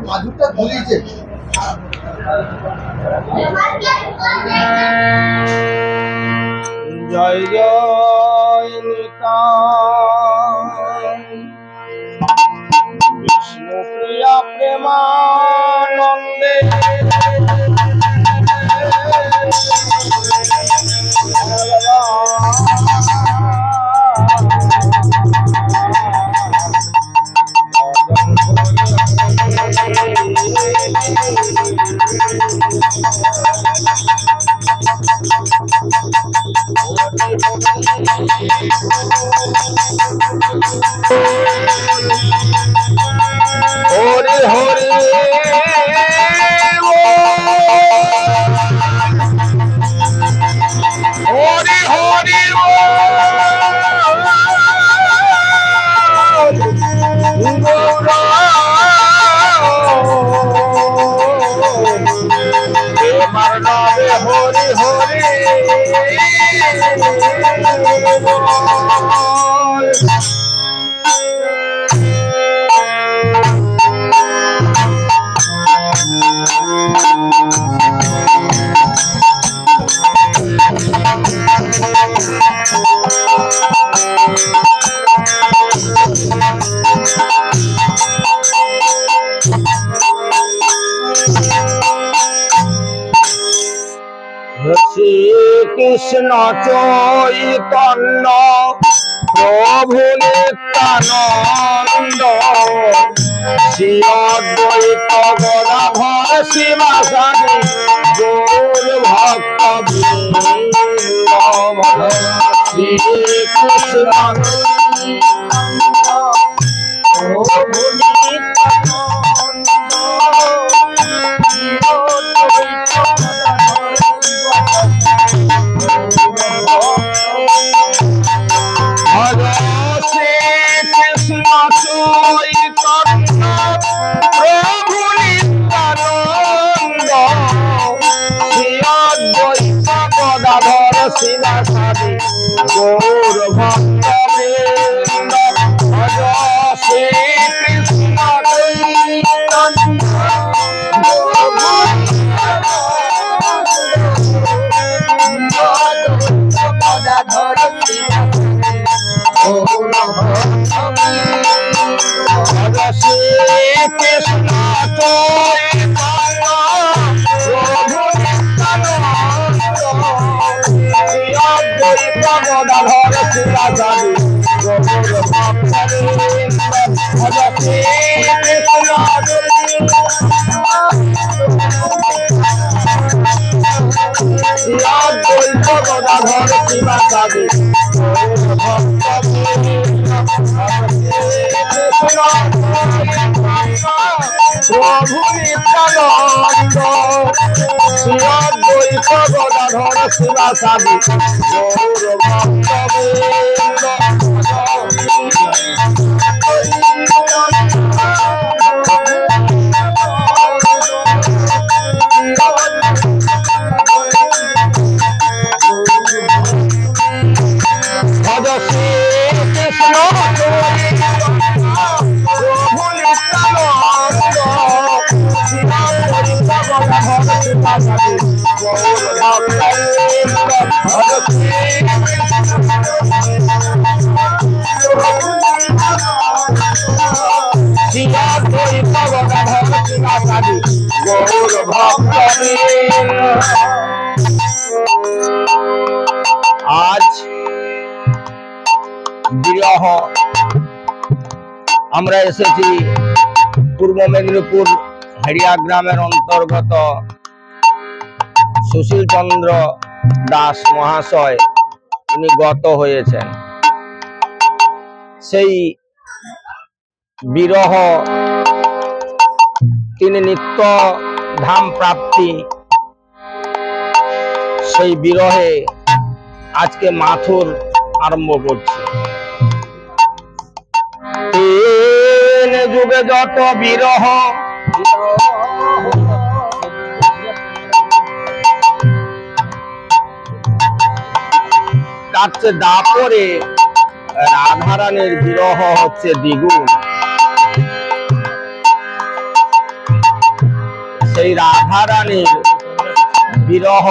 মাধুরটা ধরিয়েছে। জয় জয় নিতাই বিষ্ণুপ্রিয়া প্রেমানন্দে হরি হরি হরি হরি হরি হরি শ্রী কৃষ্ণ চৈতন্য প্রভু নিত্যানন্দ শ্রী অদ্বৈত গদাধর শিবাসাদি গৌর ভক্ত বৃন্দ শ্রী কৃষ্ণ প্রভু শিবাসাদি গৌর ভক্ত বৃন্দ ভজ শ্রী কৃষ্ণ গদাধর শিবাসাদি গৌর ভক্ত ভজ শ্রী কৃষ্ণ অদ্বৈত গদাধর শিবাসাদি গৌর ভক্ত প্রভু নিত্যানন্দ শ্রী অদ্বৈত গদাধর শিবাসাদি গৌর ভক্ত বৃন্দ ভজ শ্রী কৃষ্ণ প্রভু নিত্যানন্দ শ্রী অদ্বৈত গদাধর শিবাসাদি গৌর ভক্ত বৃন্দ ভজ শ্রী অদ্বৈত গদাধর শিবাসাদি গৌর ভক্ত বৃন্দ। আজ বিরহ আমরা এসেছি পূর্ব মেদিনীপুর হেরিয়া গ্রামের অন্তর্গত সুশীল চন্দ্র দাস মহাশয় তিনি গত হয়েছেন। সেই বিরহ তিনি নিত্য ধাম প্রাপ্তি সেই বিরহে আজকে মাথুর আরম্ভ করছে। তিন যুগে যত বিরহ তার চেয়ে দাপরে রাধারানীর বিরহ হচ্ছে দ্বিগুণ। সেই রাধা রানীর বিরহ,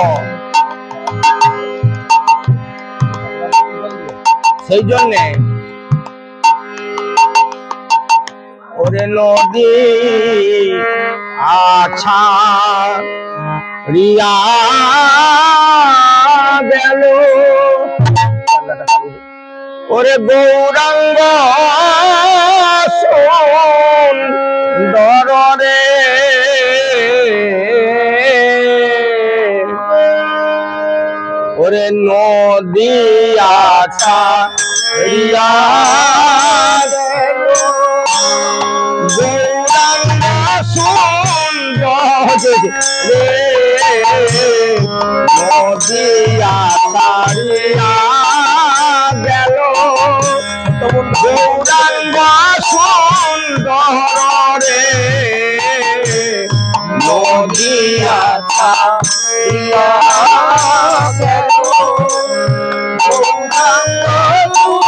সেই জন্যে ওরে নদী আছা রিয়া গেল ওরে গৌরাঙ্গ সুন্দরে ওরে নদী আছা রিয়া গেল গৌরাঙ্গ সুন্দরে নদী আছা রিয়া গেল গৌরাঙ্গ সুন্দরে নদী আছা রিয়া গেল গৌরাঙ্গ সুন্দরে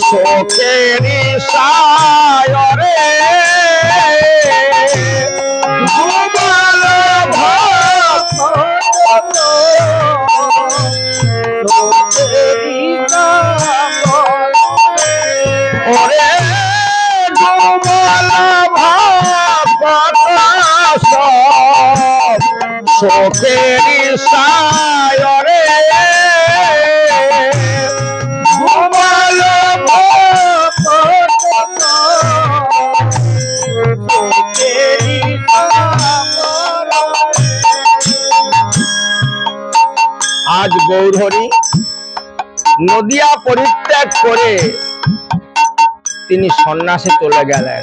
শোকেরি সায়রে ডুবাল ওরে ডুবাল শোকেরি সায়রে আজ গৌরহরি নদিয়া পরিত্যাগ করে তিনি সন্ন্যাসে চলে গেলেন।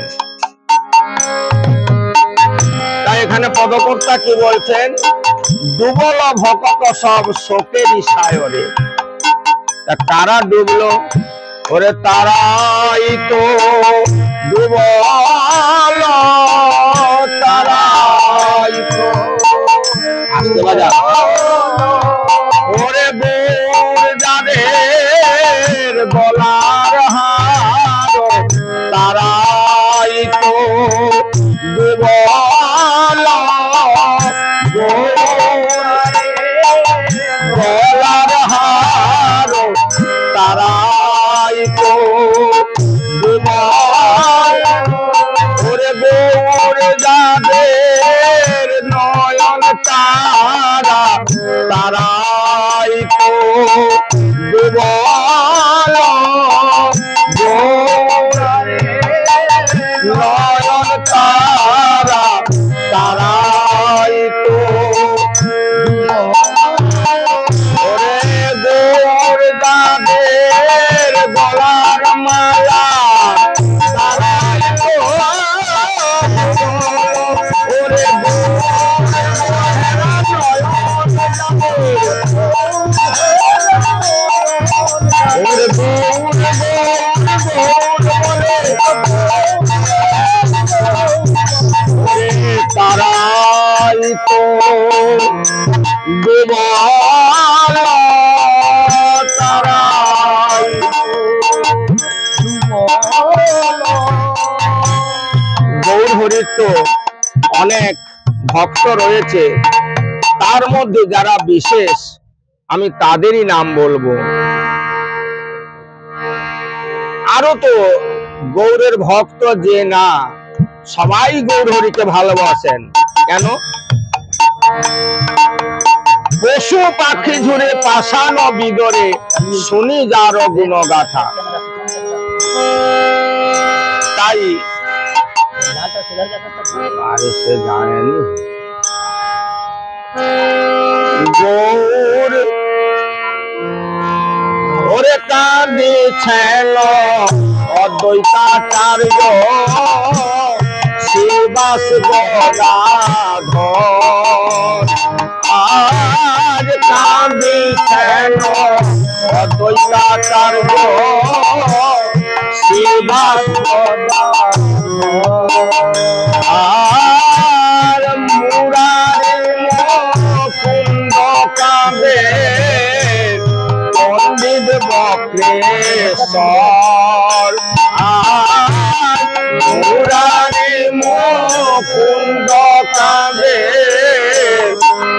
তাই এখানে পদকর্তা কি বলছেন? ডুবল ভকত সব শোকেরি সায়রে। তা কারা ডুবলো? ওরে তারাই তো ডুবল, তারাই তো আসতে বাজা ওরে বোর যাদের গলার হার তারাই তো ডুবল গলার হার তারাই তো ডুবল ওরে বোর যাদের নয়ন তারা তারাই তো ডুবল নয়ন তারা তারাই তো ওরে গোর যাদের গলার মালা তারাই তো ওরে তারাই তো ডুবল তারাই গৌরহরির তো অনেক ভক্ত রয়েছে, তার মধ্যে যারা বিশেষ আমি তাদেরই নাম বলবো। আরো তো গৌরের ভক্ত যে না, সবাই গৌরহরিকে ভালোবাসেন। কেন? পশু পাখি ঝুড়ে পাষাণ বিদরে শুনি যার গুণগাথা। তাই আরে সে জানেনি গৌর ওরে কাঁদিছেন অদ্বৈতাচার্য শিবাস গদাধর। আজ কাঁদিছেন অদ্বৈতাচার্য শিবাস আর মুরারি মুকুন্দ কাঁদে পণ্ডিত বক্রেশ্বর মুরারি মুকুন্দ কাঁদে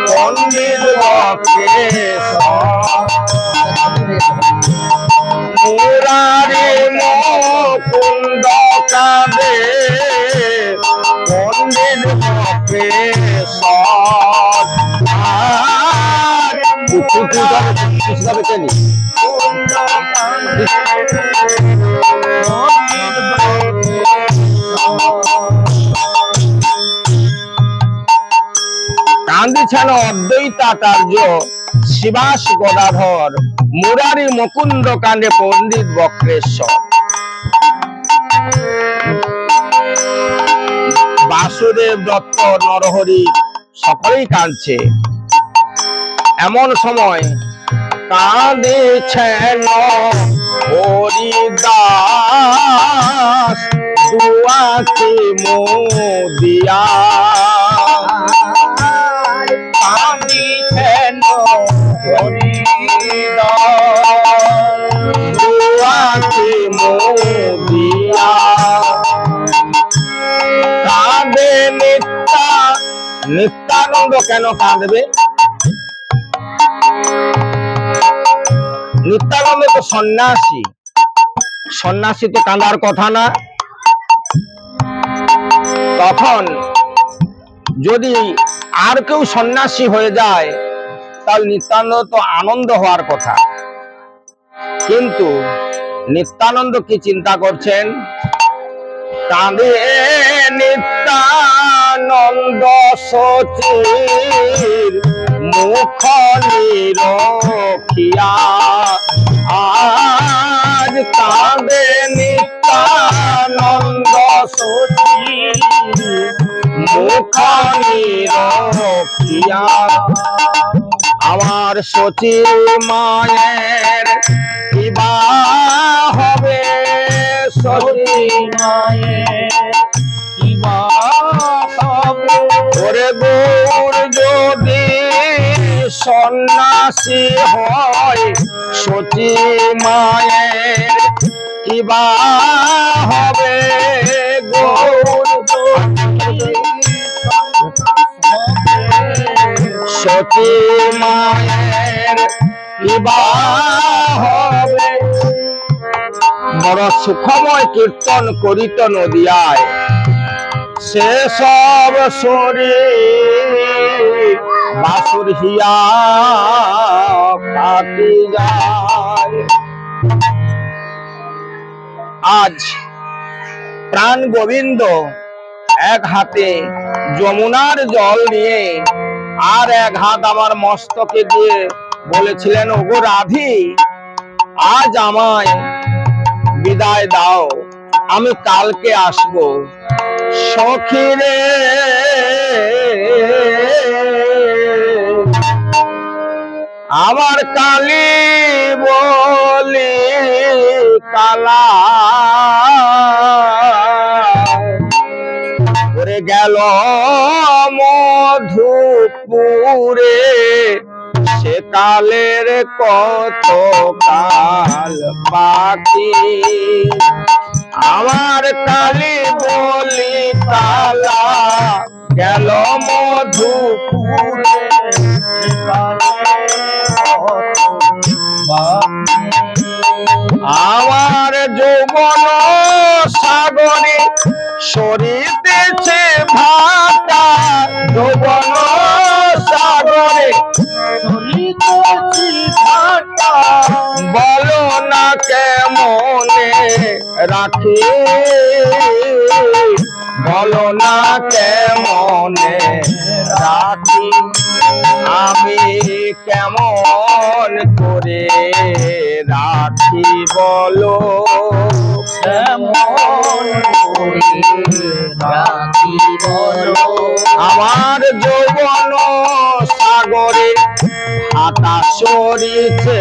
পণ্ডিত বক্রেশ্বর মুরারি মুকুন্দ কাঁদে পণ্ডিত বক্রেশ্বর কান্দিছেন অদ্বৈতাচার্য শিবাস গদাধর মুরারি মুকুন্দ কাণ্ডে পণ্ডিত বক্রেশ্বর। বাসুদেব দত্ত নরহরি সকলেই কাঁদছে। এমন সময় কাঁদেছেন হরিদাস দুয়াকে মোদিয়া কাঁদিছেন হরিদাস দুয়াকে মোদিয়া কাঁদে নিত্যানন্দ কেন কাঁদবে? নিত্যানন্দ তো সন্ন্যাসী, সন্ন্যাসী তো কাঁদার কথা না। তখন যদি আর কেউ সন্ন্যাসী হয়ে যায় তাহলে নিত্যানন্দ তো আনন্দ হওয়ার কথা, কিন্তু নিত্যানন্দ কি চিন্তা করছেন? কাঁদে নিত্যানন্দ সচির মুখ নিরখিয়া আজ কাঁদে নিত্যানন্দ সচির মুখ নিরখিয়া আমার সচি মায়ের কিবা হবে, সচি মায়ের কিবা হবে ওরে গৌর যদি সন্ন্যাসী হয়, সচি মায়ের কিবা হবে গৌর সচি মায়ের কিবা হবে। বড় সুখময় কীর্তন করিত নদিয়ায় সে সব শরীর বাসুর হিয়া কাটি যায়। আজ প্রাণ গোবিন্দ এক হাতে যমুনার জল নিয়ে আর এক হাত আমার মস্তকে দিয়ে বলেছিলেন, ওগো রাধি আজ আমায় বিদায় দাও, আমি কালকে আসব। সখীরে আমার কালী বলি কালা করে গেল মধুপুরে, সে কালের কত কাল বাকি। আমার কালী বলি কালা গেল মধুপুরে, আমার যৌবন সাগরে সরিতেছে ভাটা, যৌবন সাগরে সরিতেছে ভাটা, বলো না কেমনে রাখি, বলো না কেমনে রাখি, আমি কেমন করে রাখি বলো, কেমন করে রাখি বলো। আমার যৌবন সাগরে হাতা সরিছে,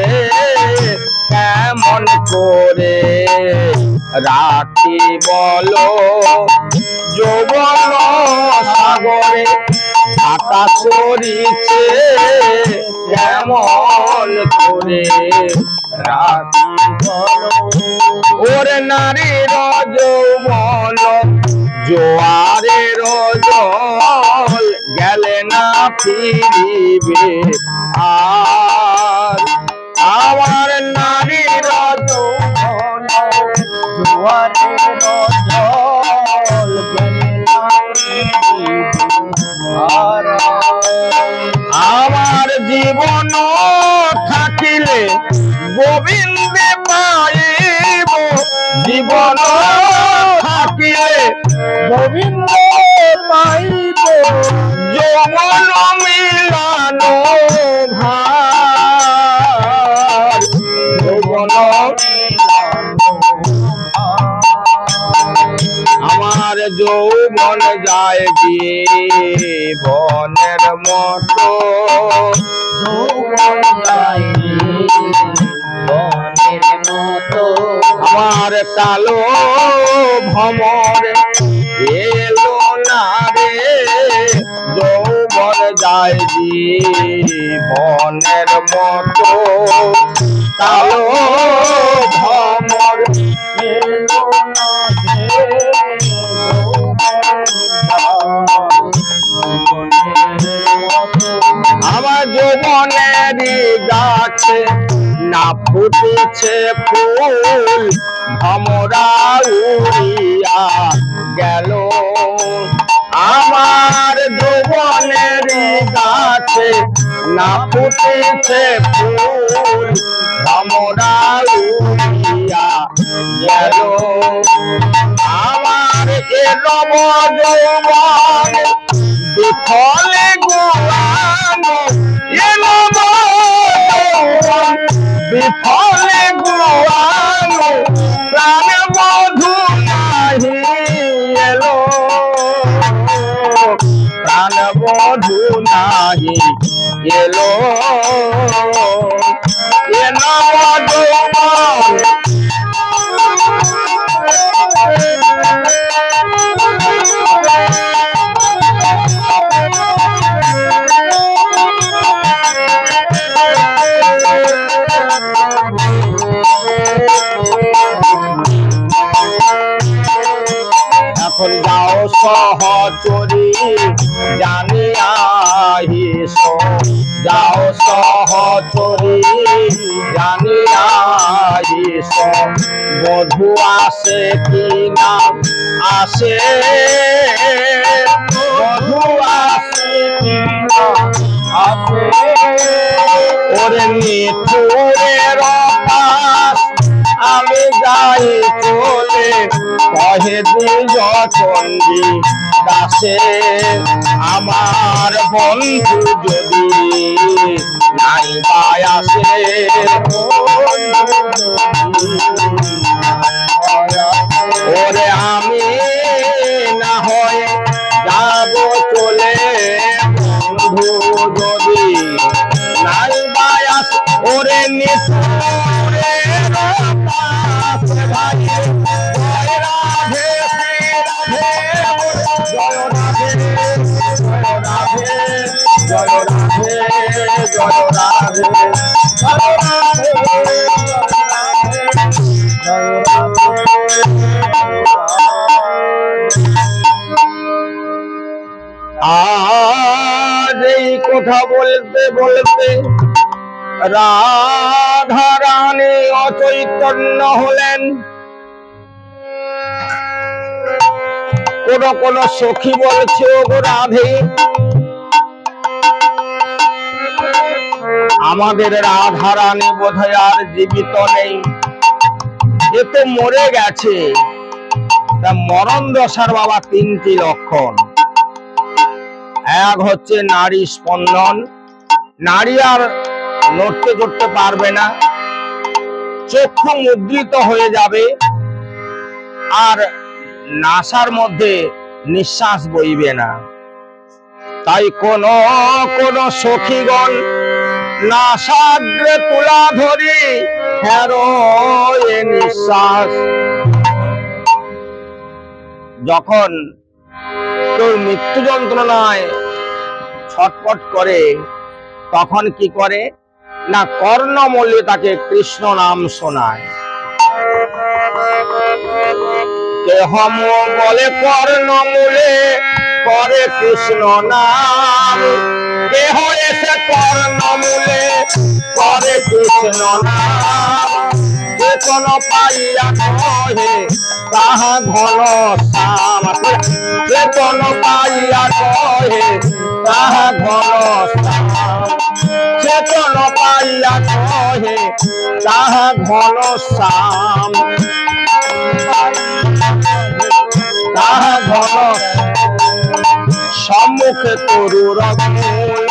কেমন করে রাখি বলো, যৌবন সাগরে হাতা সরিছে, কেমন করে রাখি বলো ওরে নারীর যৌবন জোয়ারের জল গেলে না ফিরিবে আর আমার নারীর যৌবন জোয়ারের জল গেলে না ফিরিবে আর আমার জীবন থাকিলে গোবিন্দে পাইব জীবন থাকিলে গোবিন্দ পাইব যৌবন মিলানো ভার যৌবন আমার যৌবন যায় জীবনের মতো যৌবন যায় জীবনের মতো আমার কালো ভ্রমর এলো না রে যৌবন যায় জীবনের মতো কালো ভ্রমর এলো না রে আমার যৌবনের গাছে না ফুটেছে ফুল আমরা উড়িয়া গেল আমার যৌবনের গাছে না ফুটেছে ফুল আমরা উড়িয়া গেল আমার এ রব যৌবন বিফলে গুয়ানো এ রব যৌবন বিফলে গুয়ানো প্রাণ বধূ নাহি এলো প্রাণ বধূ নাহি এলো এ নব যৌবন এখন যাও সহচরী জানিয়া হিস যাও সহচরী জানিয়া হিস বধূ আসে কি না আসে বধূ আসে কি না আসে ওরে নিঠুরের পাশ আমি যাই চলে কহে দিজ চন্ডী দাসে আমার বন্ধু যদি নাই পায় আসে ওরে আমি না হয় যাব চলে বন্ধু যদি নাই পায় আসে ওরে নিঠুরের পাশ ভাই রাধে রাধে জয় রাধে জয় রাধে জয় রাধে জয় রাধে জয় রাধে জয় রাধে আজ এই কথা বলতে বলতে রাধা রানী অচৈতন্য হলেন কোন সখী বলছে ওগো রাধে আমাদের রাধা রানী বোধহয় আর জীবিত নেই এ তো মরে গেছে তা মরণ দশার বাবা তিনটি লক্ষণ এক হচ্ছে নারী স্পন্দন নারী আর নড়তে চড়তে পারবে না চক্ষু মুদ্রিত হয়ে যাবে আর নাসার মধ্যে নিঃশ্বাস বইবে না তাই কোন কোন সখীগণ নাসাগ্রে তুলা ধরি হেরো এ নিঃশ্বাস যখন তোর মৃত্যু যন্ত্রণায় ছটপট করে তখন কি করে না কর্ণমূলে তাকে কৃষ্ণ নাম শোনায়। কেহ বলে কর্ণমূলে করে কৃষ্ণ নাম, কেহ এসে কর্ণমূলে করে কৃষ্ণ নাম। চেতন পাইয়া কহে তাহা ঘন শ্যাম, চেতন পাইয়া কহে তাহা ঘন শ্যাম, চেতন পাইয়া কহে তাহা ঘন শ্যাম, তাহা ঘন। সম্মুখে তরুর মূল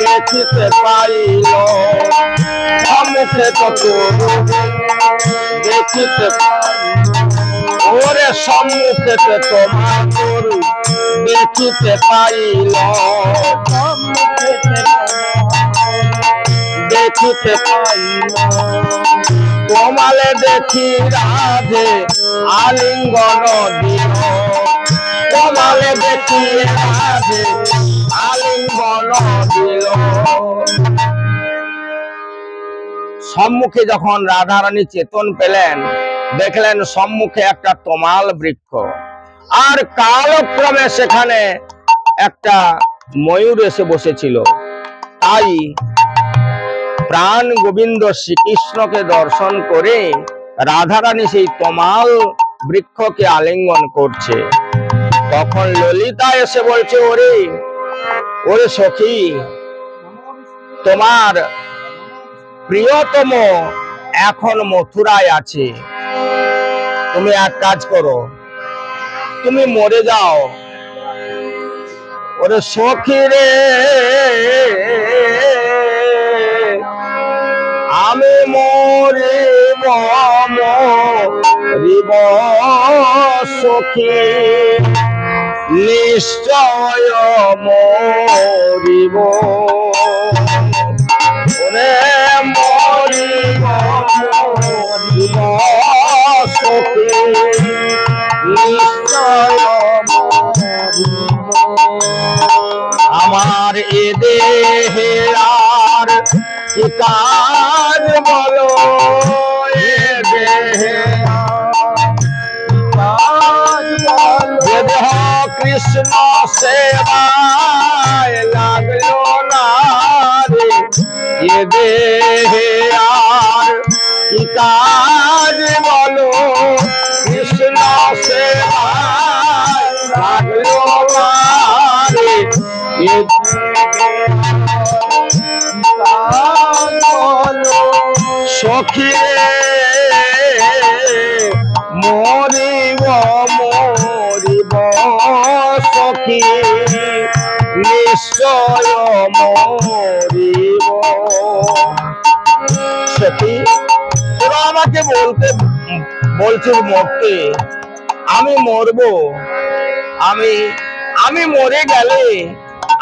দেখিতে পাইল, সম্মুখে তরু দেখিতে, ওরে সম্মুখে তোমার তরু দেখিতে পাইল, দেখিতে পাইল। তোমালে দেখি রাধে আলিঙ্গন দিল, তোমালে দেখি রাধে আলিঙ্গন দিল। সম্মুখে যখন রাধারানী চেতন পেলেন, দেখলেন সম্মুখে একটা তমাল বৃক্ষ, আর কালক্রমে সেখানে একটা ময়ূর এসে বসেছিল। তাই প্রাণ গোবিন্দ শ্রীকৃষ্ণকে দর্শন করে রাধারানী সেই তমাল বৃক্ষকে আলিঙ্গন করছে। তখন ললিতা এসে বলছে, ওরে ওরে সখী, তোমার প্রিয়তম এখন মথুরায় আছে, তুমি এক কাজ করো, তুমি মরে যাও। ওরে সখী রে, আমি মরিব মরিব সখী, নিশ্চয় মরিব, ওরে মরিব মরিব সখী, নিশ্চয় মরিব। আমার এ দেহে আর কি কাজ বলো, এ দেহে কাজ বলো, দেহ কৃষ্ণ সেবায় লাগলো না রে, এ দেহে আর কি কাজ বলো, কৃষ্ণ সেবায় লাগলো না রে, এ সখী মরিব মরিব সখী, নিশ্চয় মরিব। সখী তোরা আমাকে বলছিস মরতে, আমি মরবো, আমি মরে গেলে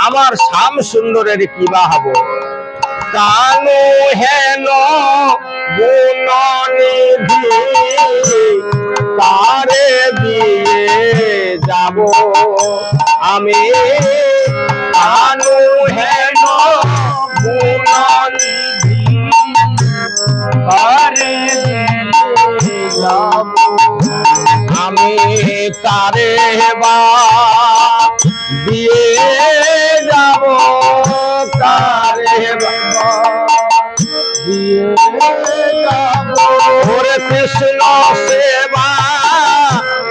আমার শ্যাম সুন্দরের কি বা হবো। কানু হেন গুণনিধি তারে দিয়ে যাব আমি, কানু হেন গুণনিধি তারে দিয়ে যাব আমি, তারে বা দিয়ে যাব, তারে দিয়ে যাব। ওরে কৃষ্ণ সেবা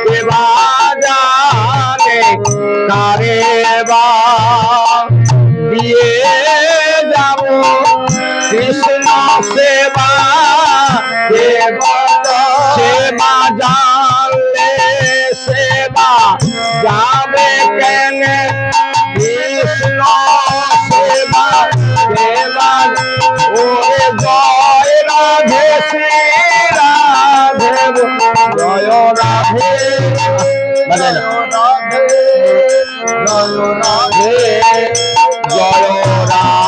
সেবা জানে, তারে বা দিয়ে যাব, কৃষ্ণ সেবা সেবা সেবা জানলে সেবা যাবে কেনে, কৃষ্ণ সেবা সেবা। ওরে জয় রাধে শ্রী রাধে, জয় রাধে জয় রাধে জয় রাধে জয় রাধে।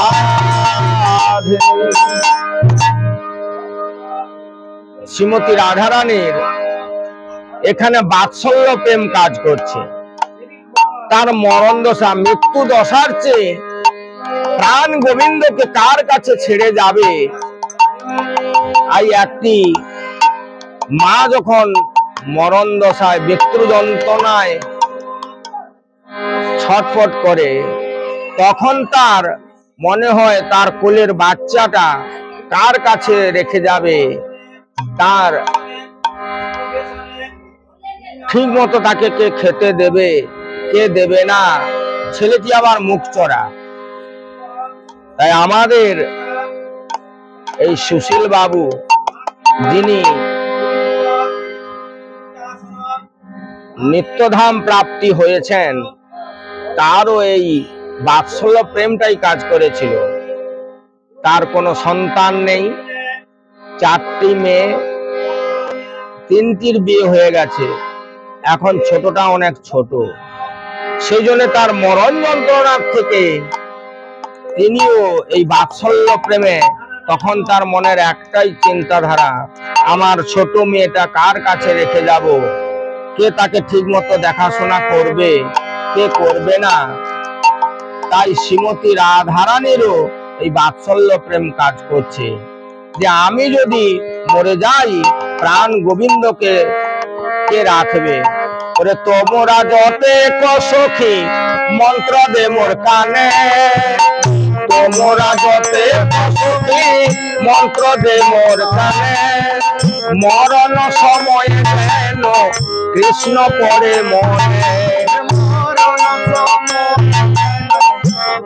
শ্রীমতী রাধারানীর এখানে বাৎসল্য প্রেম কাজ করছে। তার মরণ দশা, মৃত্যু দশার চেয়ে প্রাণ গোবিন্দকে কার কাছে ছেড়ে যাবে। এই একটি মা যখন মরণ দশায় মৃত্যু যন্ত্রণায় ছটফট করে, তখন তার মনে হয় তার কোলের বাচ্চাটা কার কাছে রেখে যাবে, তার ঠিক মতো তাকে কে খেতে দেবে, কে দেবে না, ছেলেটি আবার মুখ চড়া। তাই আমাদের এই সুশীল বাবু, যিনি নিত্যধাম প্রাপ্তি হয়েছেন, তারও এই বাৎসল্য প্রেমটাই কাজ করেছিল। তার কোনো সন্তান নেই, 4টি মেয়ে, 3টির বিয়ে হয়ে গেছে, এখন ছোটটা অনেক ছোট। সেই জন্য তার মরণ যন্ত্রণার থেকে তিনিও এই বাৎসল্য প্রেমে, তখন তার মনের একটাই চিন্তাধারা, আমার ছোট মেয়েটা কার কাছে রেখে যাব, কে তাকে ঠিক মতো দেখাশোনা করবে, কে করবে না। তাই শ্রীমতী রাধারানীরও এই বাৎসল্য প্রেম কাজ করছে, যে আমি যদি মরে যাই, প্রাণ গোবিন্দকে কে রাখবে। ওরে তোমরা যতে সখী মন্ত্র দে মোর কানে, তোমরা যতে সখী মন্ত্র দে মোর কানে, মরণ সময় যেন কৃষ্ণ পরে মনে, মরণ সময়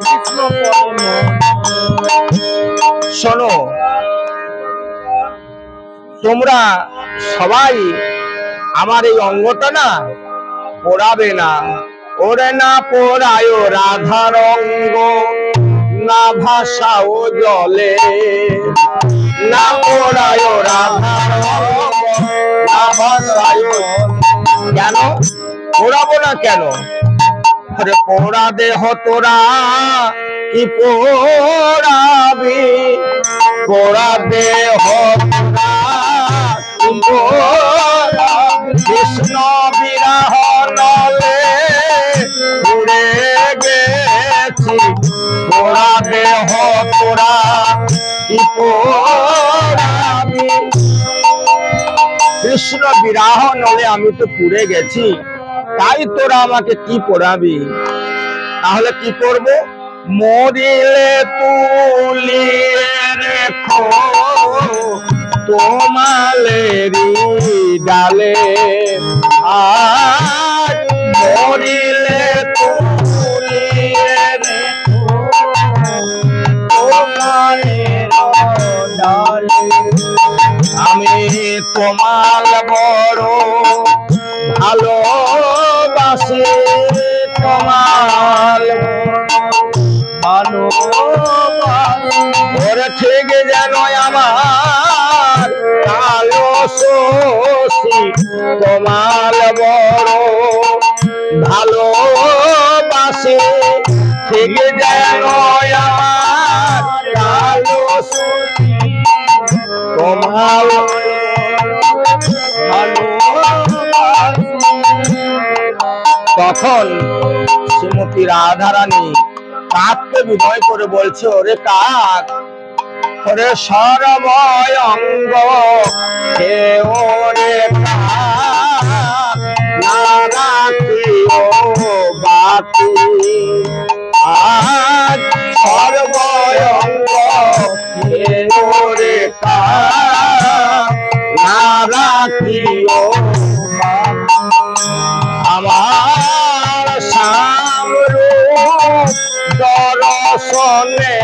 কৃষ্ণ পরে। শোনো, তোমরা সবাই আমার এই অঙ্গটা না পোড়াবে না। ওরে না পোড়ায় রাধার অঙ্গ, না ভাষাও জলে, না পোড়ায় রাধার অঙ্গ, না ভাষায়। কেন পোড়াবো না কেন? আরে পোড়া দেহ তোরা কি পোড়াবি, পোড়া দেহ তোরা কি পোড়াবি, কৃষ্ণ বিরহ নলে উড়ে গেছি, পোড়া দেহ তোরা কি পোড়াবি। কৃষ্ণ বিরহ নলে আমি তো পুড়ে গেছি, তাই তোরা আমাকে কি পোড়াবি। তাহলে কি করব? মরিলে তুলিয়ে রেখো তোমালেরি ডালে, আর মরিলে তুলিয়ে রেখো তোমালের ডালে। আমি তোমার বড় ভালোবাসি, তোমার ভালোবাসি। ওরে ঠিক যেন আমার কালো শশী, তোমার বড় ভালোবাসি, ঠিক যেন আমার কালো শশী, তোমার তখন শ্রীমতী রাধারানী কাককে বিনয় করে বলছে, ওরে কাক, ওরে সর্বয় অঙ্গ হে ওরে কাক, না রাখিও বাকি, আজ সর্বয় অঙ্গ হে ওরে কাক, না রাখিও আমার সামরূপ দর্শনে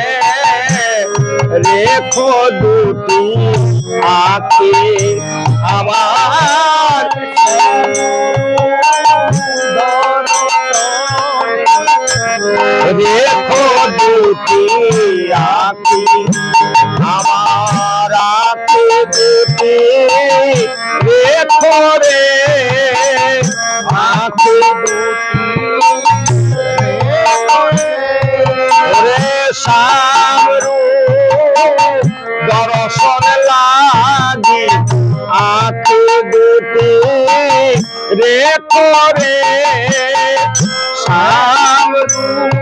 রেখো দুটি আঁখি, আমার রেখো দুটি আঁখি, আমার আঁখি দুটি রেখো রে, আঁখি দুটি সামরূপ দর্শন লাগি, আঁখি দুটি রেখো রে, সামরূপ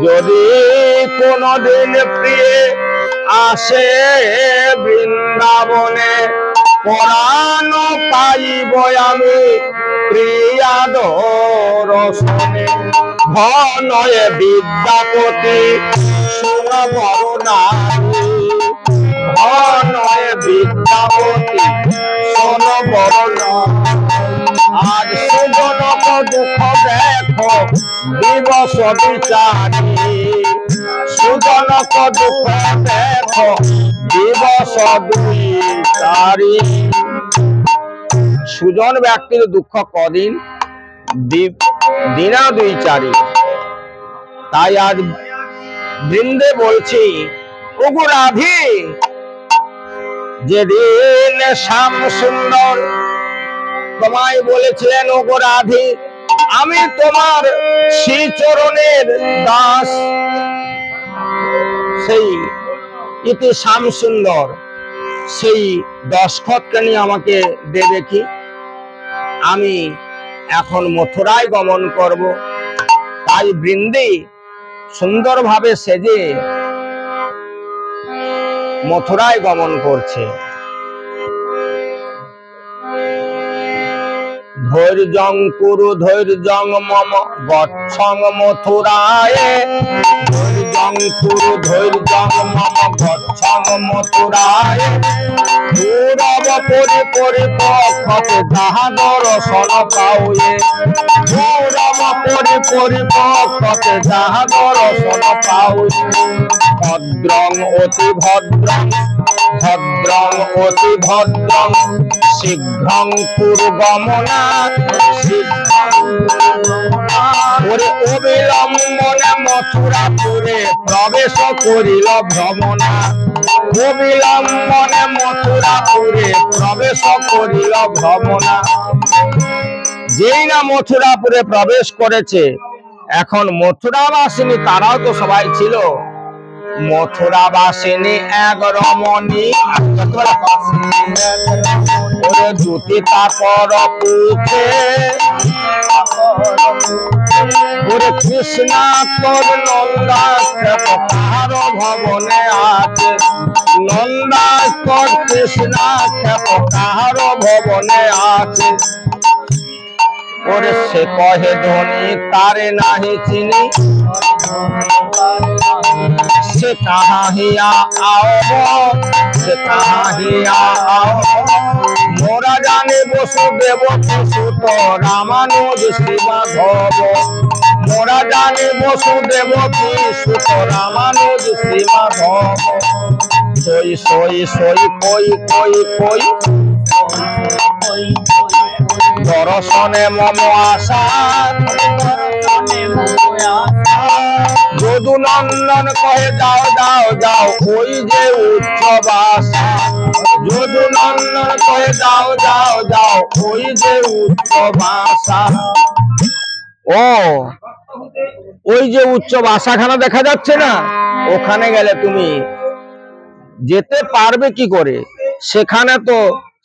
যদি কোনদিন প্রিয়ে আসে বৃন্দাবনে, পরাণ পাইব আমি প্রিয়া দর্শনে। ঘনয়ে বিদ্যাপতি শুন বড় নারী, ঘনয়ে বিদ্যাপতি শুন বড় নারী। আজ সুজনক দুঃখ দেখো দিবস বিচারি, সুজনক দুঃখ দেখো দিবস বিচারি। সুজন ব্যক্তির দুঃখ কদিন, দিনা দুই চারি। তাই আজ বৃন্দে বলছি, ওগো রাধে, যেদিন শ্যাম সুন্দর তোমায় বলেছিলেন, ওগো রাধে আমি তোমার শ্রীচরণের দাস, সেই ইতি শ্যাম সুন্দর সেই দশখতটা নিয়ে আমাকে দে দেখি। আমি এখন মথুরায় গমন করব। তাই বৃন্দে সুন্দরভাবে সেজে মথুরায় গমন করছে। ধৈর্যং কুরু ধৈর্যং মম গচ্ছং মথুরায়, ধৈর্যং কুরু ধৈর্যং মম গচ্ছং মথুরায়। দূরব পরি পরিপক্ষতে যাহা দর্শন পাওয়ে, দূরব পরি পরিপক্ষতে যাহা দর্শন পাওয়ে। ভদ্রং অতি ভদ্রং ভদ্রং অতি ভদ্রং শীঘ্রং কুরু গমনা, ওরে অবিলম্বনে মথুরাপুরে প্রবেশ করিল ভ্রমণা, অবিলম্বনে মথুরাপুরে প্রবেশ করিল ভ্রমণা। যেই না মথুরাপুরে প্রবেশ করেছে, এখন মথুরাবাসিনী তারাও তো সবাই ছিল। মথুরাবাসিনী এক রমণী, ওরে দুটি তাপর পুছে, ওরে কৃষ্ণাকর নন্দাক্ষেপ কাহার ভবনে আছে, নন্দাক্ষর কৃষ্ণাক্ষেপ কাহার ভবনে আছে। ওরে সে কহে ধনী তারে নাহি চিনি, সে কাহা হিয়া আও, সে কাহা হিয়া আও। মোরা জানি বসুদেব সুত রামানুজ শ্রী মাধব, মোরা জানি বসুদেব সুত রামানুজ শ্রী মাধব। সই সই সই কই কই কই, দর্শনে মম আশা। যদু নন্দন কহে যাও যাও যাও, ওই যে উচ্চ বাসা। যদু নন্দন কহে যাও যাও যাও, ওই যে উচ্চ বাসা। ও ওই যে উচ্চ বাসাখানা দেখা যাচ্ছে না, ওখানে গেলে তুমি যেতে পারবে কি করে? সেখানে তো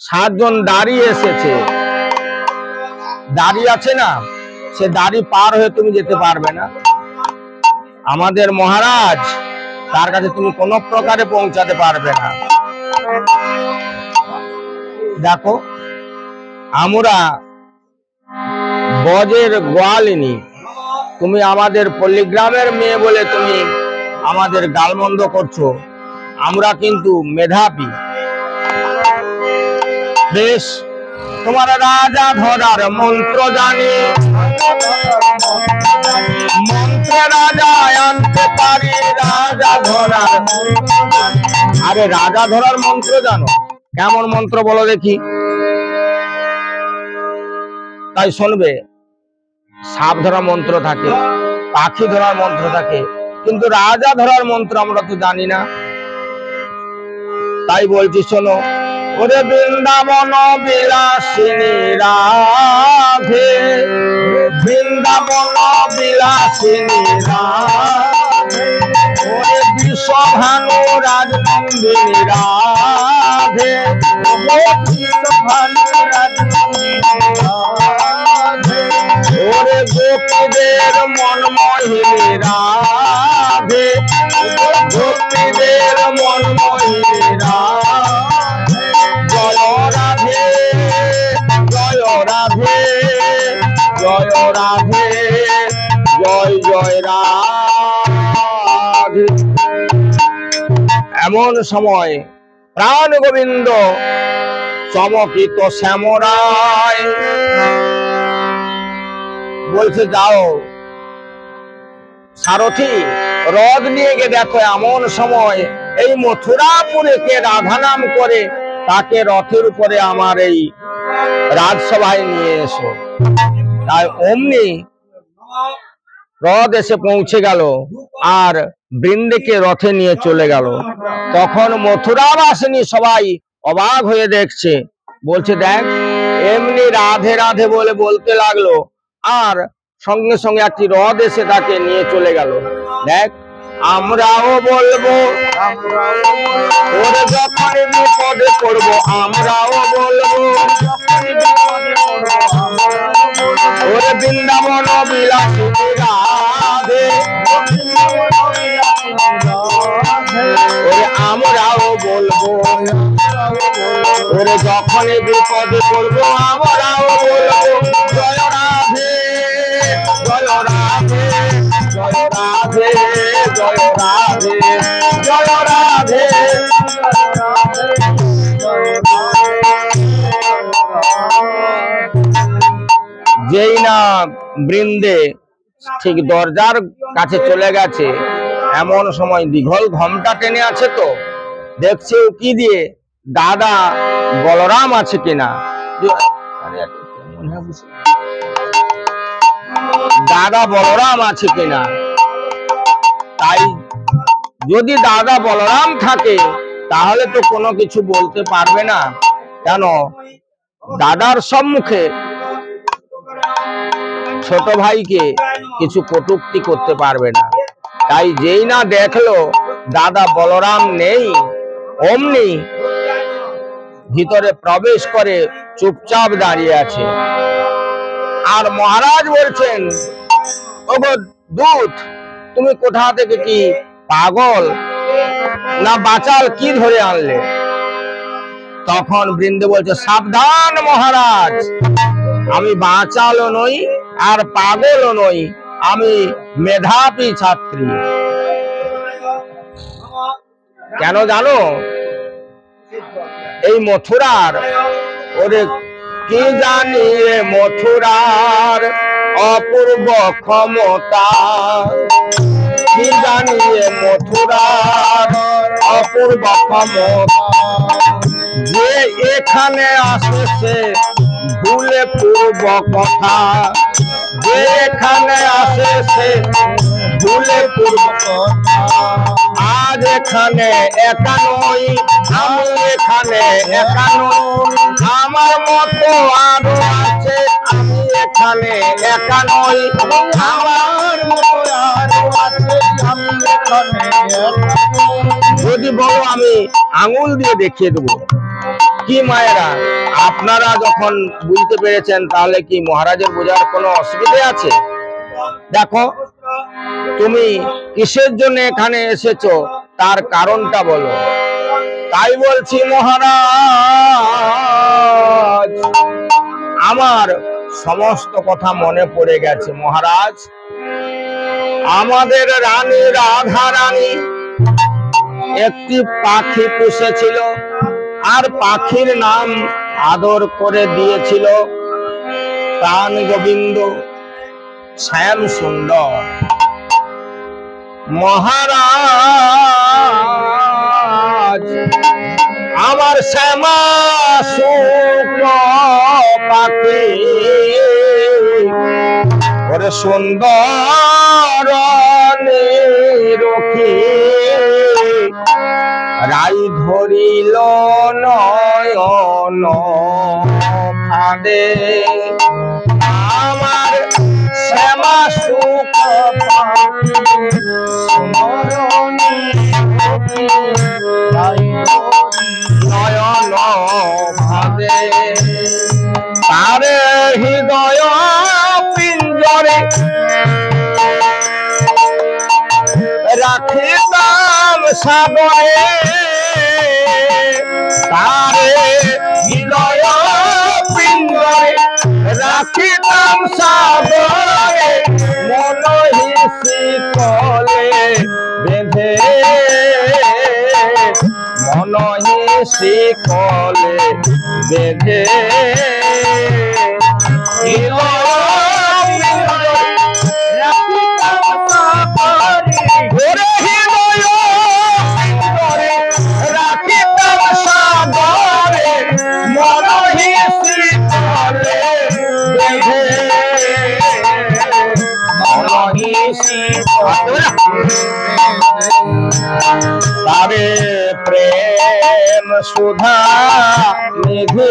7 জন দাঁড়িয়ে এসেছে, দাঁড়িয়ে আছে না, সে দাঁড়ি পার হয়ে তুমি যেতে পারবে না। আমাদের মহারাজ, তার কাছে তুমি কোনো প্রকারে পৌঁছাতে পারবে না। দেখো, আমরা বজের গোয়ালিনী, তুমি আমাদের পল্লীগ্রামের মেয়ে বলে তুমি আমাদের গালমন্দ করছো। আমরা কিন্তু মেধাবী। বেশ, তোমার রাজা ধরার মন্ত্র জানি, মন্ত্রে রাজা আনতে পারি, রাজা ধরার। আরে রাজা ধরার মন্ত্র জানো? কেমন মন্ত্র বলো দেখি। তাই শুনবে, সাপ ধরার মন্ত্র থাকে, পাখি ধরার মন্ত্র থাকে, কিন্তু রাজা ধরার মন্ত্র আমরা তো জানি না। তাই বলছি শোনো, ওরে বৃন্দাবন বিলাসিনী রাধে, বৃন্দাবন বিলাসিনী রাধে, ওরে বিশ্বভানু রাজনন্দিনী রাধে, ওরে গোপীদের মন মহিলে রাধে, গোপীদের মন মহিলে রাধে। জয় রাধে জয় রাধে জয় রাধে জয় জয় রাধে। এমন সময় প্রাণ গোবিন্দ চমকিত শ্যামরায় বলছে, যাও সারথি, রথ নিয়ে গিয়ে দেখো এমন সময় এই মথুরাপুরে কে রাধা নাম করে, তাকে রথের উপরে আমার এই রাজসভায় নিয়ে এসো। তাই অমনি রথ এসে পৌঁছে গেল আর বৃন্দেকে রথে নিয়ে চলে গেল। তখন মথুরাবাসিনী সবাই অবাক হয়ে দেখছে, বলছে দেখ, এমনি রাধে রাধে বলে বলতে লাগলো আর সঙ্গে সঙ্গে একটি রথ এসে তাকে নিয়ে চলে গেল। দেখ, আমরাও বলবো, ওরে যখনই বিপদে পড়বো আমরাও বলবো, ওরে বৃন্দাবন বিলাসিনী রাধে, ওরে আমরাও বলবো, ওরে যখনই বিপদে পড়বো আমরাও বলবো, জয় রাধে জয় রাধে জয় রাধে জয় রাধে জয় রাধে। যেই না বৃন্দে ঠিক দরজার কাছে চলে গেছে, এমন সময় দীঘল ঘোমটা টেনে আছে, তো দেখছে কি দিয়ে দাদা বলরাম আছে কিনা, দাদা বলরাম আছে কিনা। তাই যদি দাদা বলরাম থাকে তাহলে তো কোনো কিছু বলতে পারবে না, কেন দাদার সম্মুখে ছোট ভাইকে কিছু কটূক্তি করতে পারবে না। তাই যেই না দেখলো দাদা বলরাম নেই, অমনি ভিতরে প্রবেশ করে চুপচাপ দাঁড়িয়ে আছে। আর মহারাজ বলছেন, ওগো দূত, তুমি কোথা থেকে কি পাগল না বাচাল কি ধরে আনলে? তখন বৃন্দে বলছে, সাবধান মহারাজ, আমি বাচালও নই আর পাগলও নই, আমি মেধাবী ছাত্রী। কেন জানো? এই মথুরার, ওরে কি জানি মথুরার অপূর্ব ক্ষমতা, কি জানি মথুরার অপূর্ব ক্ষমতা, যে এখানে আসে সে ভুলে পূর্ব কথা, যে এখানে আসে সে ভুলে পূর্ব কথা। আজ এখানে একা নই, আমি এখানে একা নই, আমার মতো আরো আছে, আমি এখানে একা নই, আমার মতো আরো আছে, আমি এখানে একা নই। যদি বলো আমি আঙুল দিয়ে দেখিয়ে দেবো। কি মায়েরা, আপনারা যখন বুঝতে পেরেছেন তাহলে কি মহারাজের বোঝার কোনো অসুবিধা আছে? দেখো, তুমি কিসের জন্য এখানে এসেছো তার কারণটা বলো। তাই বলছি মহারাজ, আমার সমস্ত কথা মনে পড়ে গেছে। মহারাজ, আমাদের রানী রাধা রানী একটি পাখি পুষেছিল আর পাখির নাম আদর করে দিয়েছিল প্রাণ গোবিন্দ, শ্যাম সুন্দর। মহারাজ, আমার শ্যামা শুক্ল পাখি, ওরে সুন্দর নিরখি, রাই ধরিল নয়ন ফাঁদে, আমার শ্যামা সুখ নয়ন হৃদয় পিঞ্জরে রাখিতাম সাগরে, তারে হৃদয় পিঞ্জরে রাখিতাম সাগরে, মন হিসি কলে বেঁধে, মন হিসি কলে বেঁধে, তারে প্রেম সুধা নিধি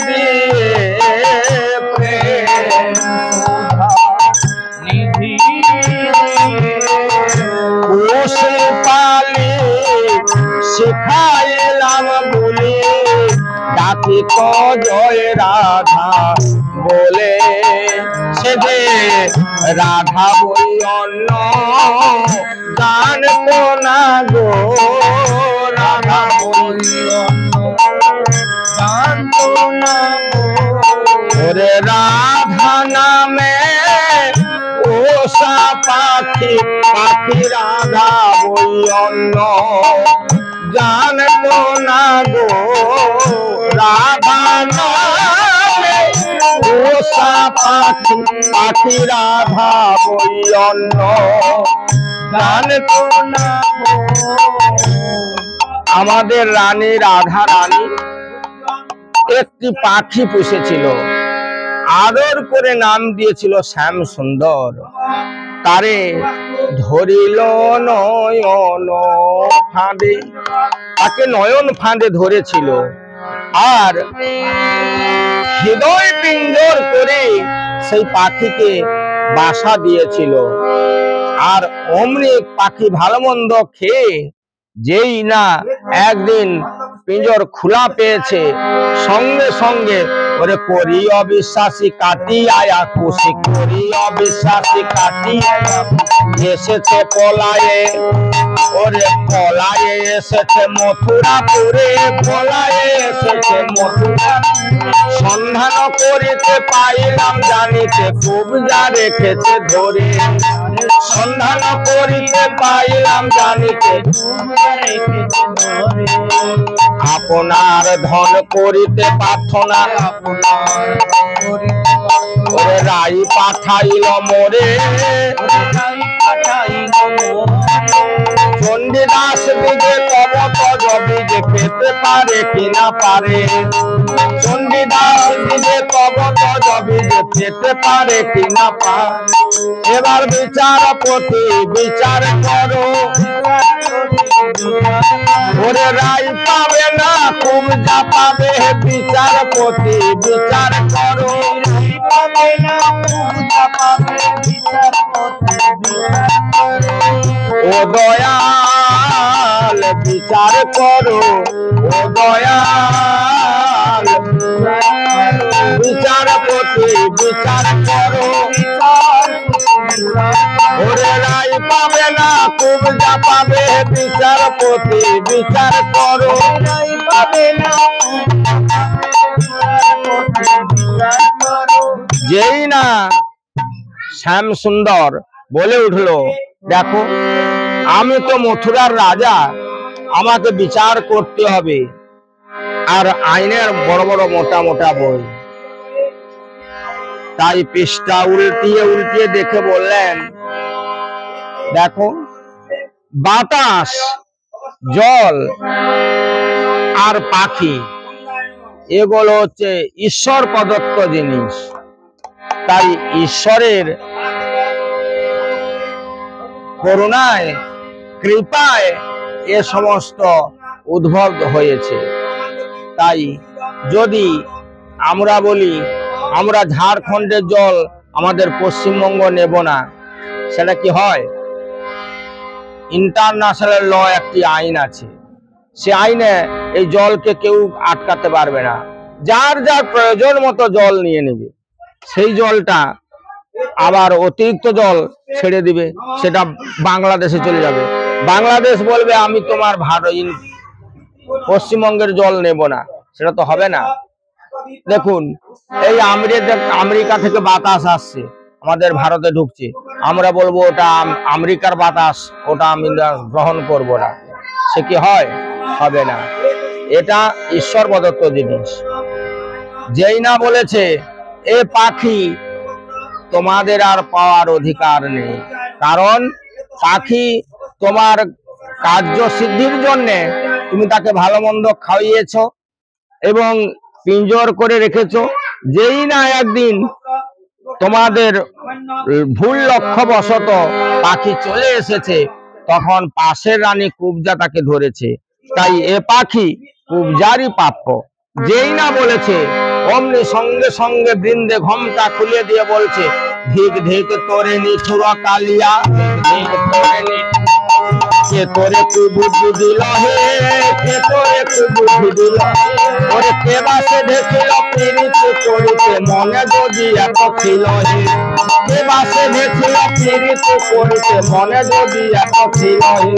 দিয়ে, প্রেম সুধা নিধি কুশল পালি শিখাইলাম বলে, ডাকি তো জয় রাধা বলে, সে যে রাধা বই অন্য জানতো না গো, রাধা বই জানতো না ওরে, রাধা নামে ওষা পাখি, পাখি রাধা বই অন্য জানতো না গো, রাধা নামে ওষা পাখি, পাখি রাধা বই অন্য জানতো না গো। আমাদের রানী রাধা রানী একটি পাখি পুষেছিল, আদর করে নাম দিয়েছিল শ্যাম সুন্দর। তারে ধরিল নয়ন ফাঁদে, তাকে নয়ন ফাঁদে ধরেছিল, আর হৃদয় পিঞ্জর করে সেই পাখিকে বাসা দিয়েছিল। আর অমনি পাখি ভালো মন্দ খেয়ে যেই না একদিন পিঞ্জর খোলা পেয়েছে, সঙ্গে সঙ্গে ওরে করি অবিশ্বাসী কাটি আয়া খুশি, করি অবিশ্বাসী কাটি আয়া এসেছে পলায়ে, ওরে পলায়ে এসেছে মথুরাপুরে, পলায়ে এসেছে মথুরা, সন্ধান করিতে পাইলাম জানিতে খুব যা রেখেছে ধরে, সন্ধান করিতে পাইলাম জানিতে আপনার ধন করিতে প্রার্থনা, ওরে রাই পাঠাইল মোরে, চণ্ডীদাস বিজে তব তজ বিজে পেতে পারে কিনা পারে, চণ্ডীদাস বিজে তব তজ বিজে পেতে পারে কিনা পারে, এবার বিচারপতি বিচার করো, ওরে রাই পাবে না খুব যা পাবে, বিচারপতি বিচার করো, পাবে না খুব যা পাবে, বিচারপতি বিচার করো, ও দয়াল বিচার করো, ও দয়াল বিচারপতি বিচার করো, ওরে রাই পাবে না খুব যা পাবে, বিচারপতি বিচার করো, রাই পাবে না। যেই না শ্যাম সুন্দর বলে উঠলো, দেখো আমি তো মথুরার রাজা, আমাকে বিচার করতে হবে, আর আইনের বড় বড় মোটা মোটা বই, তাই পৃষ্ঠা উল্টিয়ে উল্টিয়ে দেখে বললেন, দেখো বাতাস, জল আর পাখি এগুলো হচ্ছে ঈশ্বর প্রদত্ত জিনিস, তাই ঈশ্বরের করুণায় কৃপায় এ সমস্ত উদ্ভব হয়েছে। তাই যদি আমরা বলি আমরা ঝাড়খণ্ডের জল আমাদের পশ্চিমবঙ্গ নেব না, সেটা কি হয়? ইন্টারন্যাশনাল ল একটি আইন আছে, সে আইনে এই জলকে কেউ আটকাতে পারবে না, যার যার প্রয়োজন মতো জল নিয়ে নেবে। সেই জলটা আবার অতিরিক্ত জল ছেড়ে দিবে, সেটা বাংলাদেশে চলে যাবে। বাংলাদেশ বলবে আমি তোমার পশ্চিমবঙ্গের জল নেব না, সেটা তো হবে না। দেখুন, এই আমেরিকা থেকে বাতাস আসছে, আমাদের ভারতে ঢুকছে, আমরা বলবো ওটা আমেরিকার বাতাস, ওটা আমি গ্রহণ করব না, সে কি হয়? হবে না। এটা ঈশ্বর প্রদত্ত জিনিস। যেই না বলেছে এ পাখি তোমাদের আর পাওয়ার অধিকার নেই, কারণ পাখি তোমার কার্য সিদ্ধির জন্য তুমি তাকে ভালো মন্দ খাইয়েছো এবং পিঞ্জর করে রেখেছো। যেই না একদিন তোমাদের ভুল লক্ষ্যবশত পাখি চলে এসেছে, তখন পাশের রানী কুবজা তাকে ধরেছে, তাই এ পাখি কুবজারই প্রাপ্য। যেই না বলেছে অমনি সঙ্গে সঙ্গে বৃন্দে ঘোমটা খুলে দিয়ে বলছে, ধিক ধিক তোরে নিঠুর কালিয়া, ধিক তোরে কে তোরে কু বুদ্ধি দিল হে, কে তোরে কু বুদ্ধি দিল, ওরে কে বাসে দেখিল প্রীতি করিতে মনে যদি এত ছিল হে, কে বাসে দেখিল প্রীতি করিতে মনে যদি এত ছিল হে,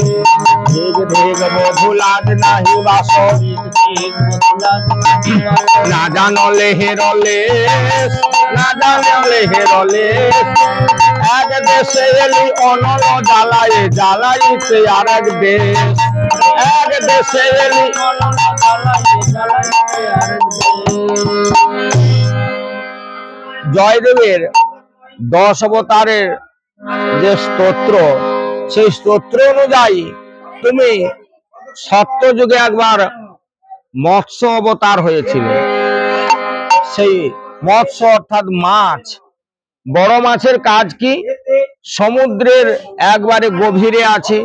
ধিক ধিক বধুলাদ নাহি বাস, না জানলে হেরলে, না জানলে হেরলে, এক দেশে এলি অনল জ্বালায়, জ্বালাইতে আর এক দেশ, এক দেশে এলি জয়দেবের 10 অবতারের যে স্তোত্র, সেই স্তোত্র অনুযায়ী তুমি সত্য যুগে একবার মৎস্য অবতার হয়েছিল। সেই মৎস্য অর্থাৎ মাছ, বড় মাছের কাজ কি? সমুদ্রের একবারে গভীরে আছে,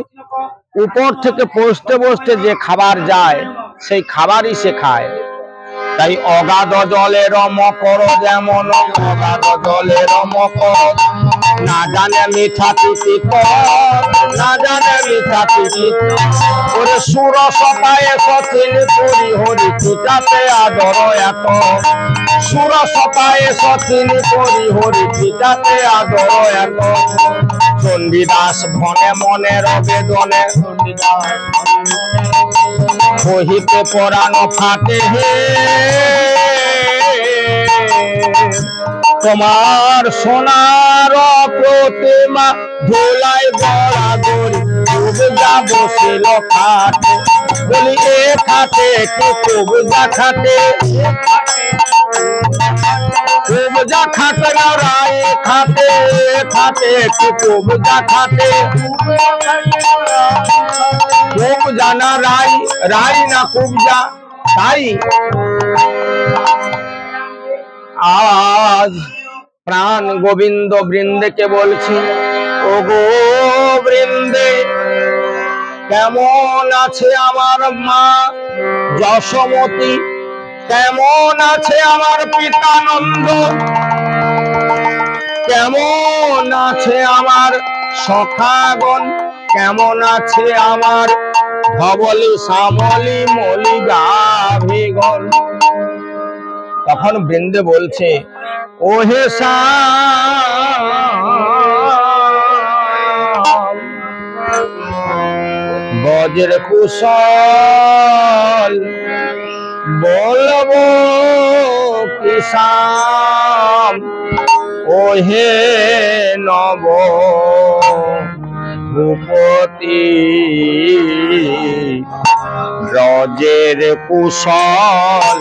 উপর থেকে পৌঁছতে পৌঁছতে যে খাবার যায় সেই খাবারই সে খায়। তাই অগাধ জলের মকর যেমন, অগাধ জলের মকর, না জানে মিঠা তিতি কর, না জানে মিঠা তিতি, ওরে সুর সপায়ে সচিন করি হরি পিতাতে আদর এত, সুর সপায়ে সচিন করি হরি পিতাতে আদর এত, চণ্ডীদাস ভনে মনে রবেদনে, কহিতে পরাণ ফাটে হে, তোমার সোনার প্রতিমা ধুলাই গড়াগড়ি, কুবজা বসিল খাটে, বলি এ খাটে কি কুবজা খাটে, কুবজা খাটে না রায় খাটে, খাটে কি কুবজা খাটে, কুবজা না রায়, রায় না কুবজা। তাই আজ প্রাণ গোবিন্দ বৃন্দেকে বলছি, ও গো বৃন্দে, কেমন আছে আমার মা যশোমতী, কেমন আছে আমার পিতানন্দ, কেমন আছে আমার সখাগণ, কেমন আছে আমার ধবলি শ্যামলি মলি গাভিগণ। তখন বৃন্দে বলছে, ও হে শ্যাম, বজ্র কুশল বলবো কি শ্যাম, ও হে নব ভূপতি, ব্রজের কুশল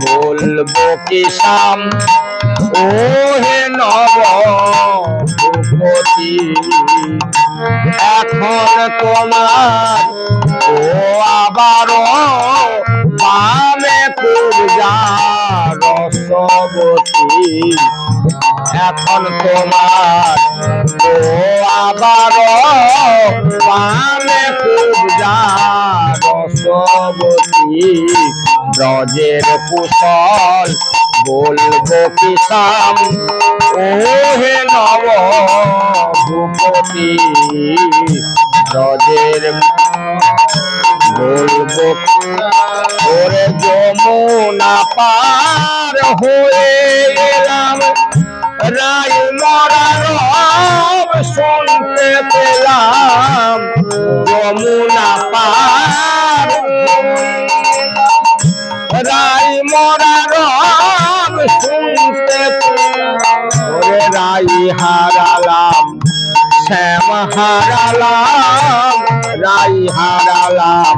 বলবো কি শ্যাম, ও হে নব ভূপতি, এখন তোমার ও আবার বামে কুবজা রসবতী, এখন তোমার ও আবার বামে কুবজা রসবতী, ব্রজের কুশল বলবো কি শ্যাম, ও হে নব ভূপতি, ব্রজের বলবো, ওরে যমুনা পার হয়ে এলাম, মরার রব শুনতে পেলাম যমুনা পার, রাই মরার রব শুনতে পেলাম, ওরে রাই হারালাম শ্যাম হারালাম, রাই হারালাম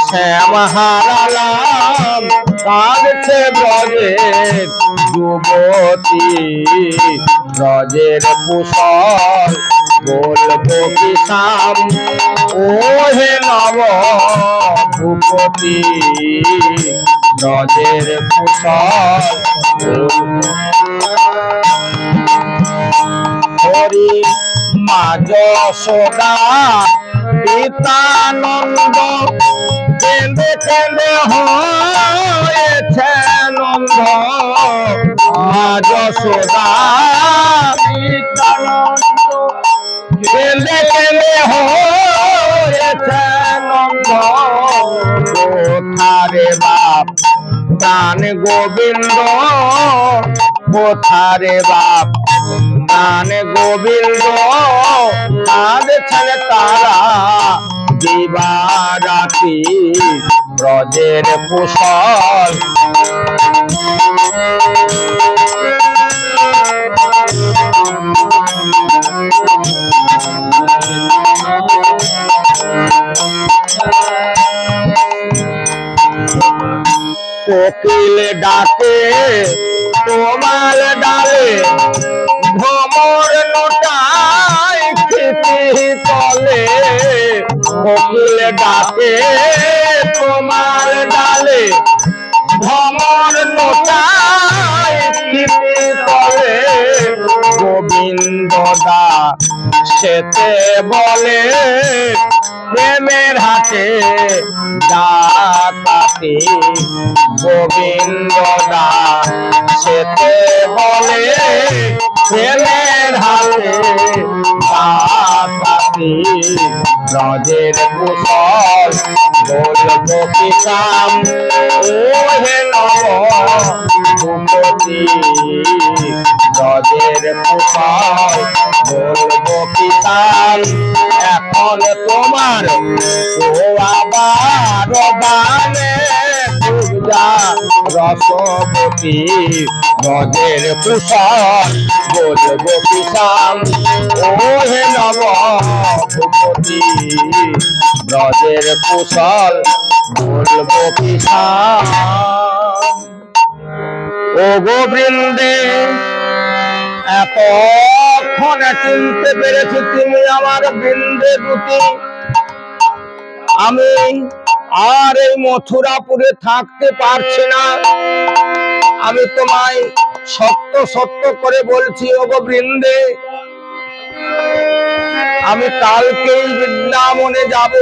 শ্যাম হারালাম, কাঁদছে ব্রজের যুবতী, ব্রজের কুশল বলবো কি শাম, ও হে নব ভূপতি, ব্রজের কুশল হরি মা যশোদা পিতানন্দ কেঁদে কেঁদে হয়েছে নন্দ, মা যশোদা পিতানন্দ কেঁদে কেঁদে হয়েছে নন্দ, কোথারে বাপ প্রাণ গোবিন্দ, কোথারে বাপ প্রাণ গোবিন্দ, কাঁদছেন তারা দিবারাতি, ব্রজের কুশল কোকিল ডাকে তোমার ডালে, ভ্রমর নোটায় খেতে তলে, কোকিল ডাকে তোমার ডালে, ভ্রমর নোটায় খেতে তলে, গোবিন্দ দা সেতে বলে প্রেমের হাতে ডাকাতে, গোবিন্দ দা সেতে বলে প্রেমের হাতে ডাকাতে, ব্রজের কুশল বলবো কি শাম, ও হে নব ভূপতি, ব্রজের কুশল বলবো কি শাম, এখন তোমার ও আবার বানে পূজা রসবতী, ব্রজের কুশল বলবো কি শাম, ও হে নব ভূপতি, ব্রজের কুশল বলবো কি শাম। ও গোবৃন্দে এতক্ষণ চিনতে পেরেছি তুমি আমার বৃন্দে দুটি, আমি আর এই মথুরাপুরে থাকতে পারছি না, আমি তোমায় সত্য সত্য করে বলছি ও গোবৃন্দে, আমি কালকেই বৃন্দাবনে যাব।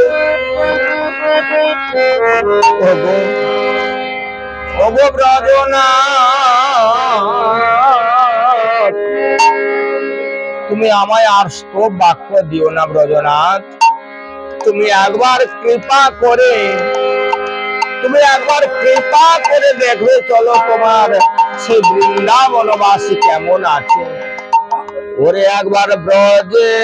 ও গো ব্রজনাথ, তুমি আমায় আর স্তব বাক্য দিও না ব্রজনাথ, তুমি একবার কৃপা করে দেখবে, চলো তোমার সেই বৃন্দাবনবাসী কেমন আছে, ওরে একবার ব্রজে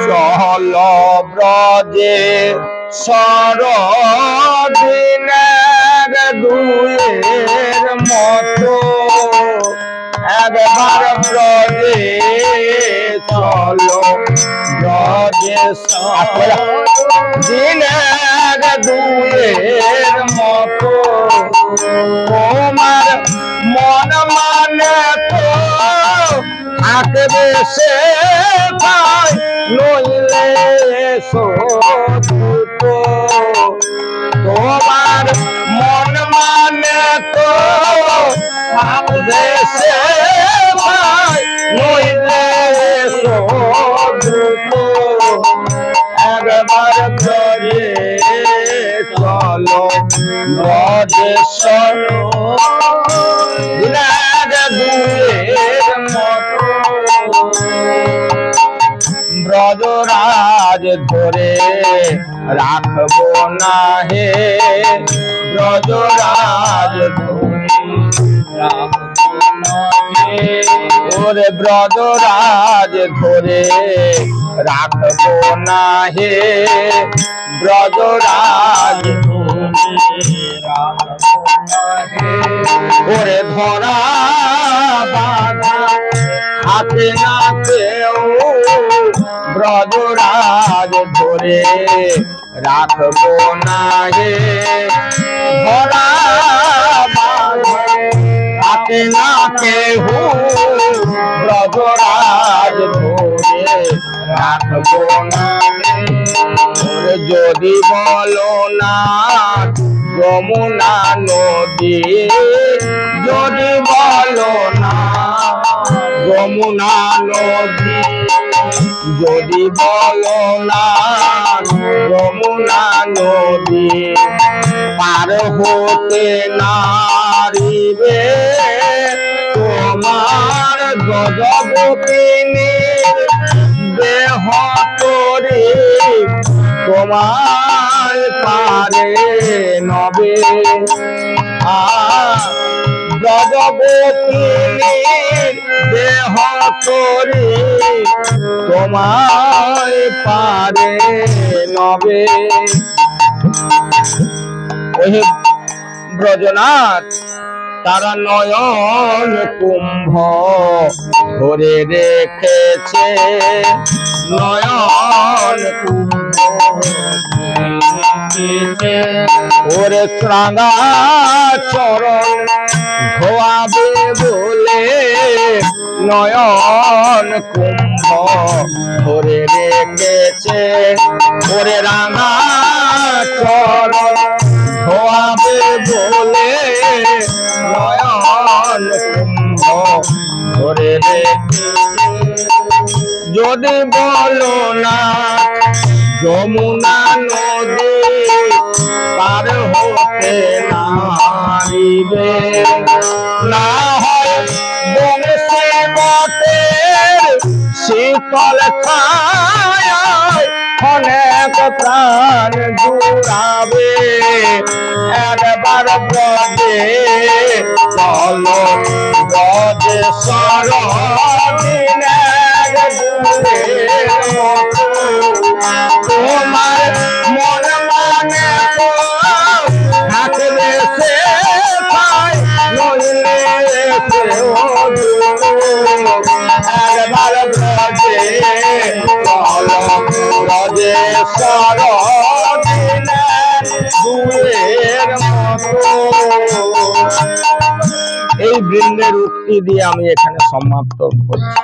চলো, ব্রজে সরদিনের দুয়ের মতো, একবার ব্রজে চলো, ব্রজে দিনের দুয়ের মতো, তোমার মন মানে তো থাকবে সে ভাই, নইলে শোধুত, তোমার মন মানে তো থাকবে সে ভাই, নইলে শোধুত, একবার ব্রজে চলো, ব্রজে চলো দুয়ের মতো, ব্রজরাজ ধরে রাখবো না হে, ব্রজরাজ ধরে রাখবো না হে, ওরে ব্রজরাজ ধরে রাখবো না হে, ব্রজরাজ ওরে ধরা বাধা হাতে না কেউ, ব্রজরাজ ধরে রাখবো না হে, ধরা বাধা হাতে না কেউ, ব্রজরাজ ধরে রাখবো না হে। যদি বলো না যমুনা নদী, যদি বলো না যমুনা নদী, যদি বলো না যমুনা নদী, পার হতে নারিবে তোমার গজগোপিনীর দেহ তরি, তোমার পারে নবে গজগোপিনীর দেহ তরি, তোমার পারে নবে। ওহে ব্রজনাথ তারা নয়ন কুম্ভ ধরে রেখেছে, নয়ন কুম্ভ ওরে রাঙা চরণ ধোয়াবে বলে, নয়ন কুম্ভ ধরে রেখেছে, ওরে রাঙা চরণ ধোয়াবে বলে, নয়ন কুম্ভ ধরে রেখেছে। যদি বলো না যমুনা নদী, পার হতে নারিবে না হয় বংশে বটের শীতল ছায়ায়, অনেক প্রাণ জুড়াবে একবার ব্রজে চলো, ব্রজে সরদিনের দূরের মতো, তোমার মন মানে তো থাকবে সে পায়, নইলে একবার ব্রজে চলো, ব্রজে সরদিনের দূরের মতো। এই বৃন্দের উক্তি দিয়ে আমি এখানে সমাপ্ত করছি।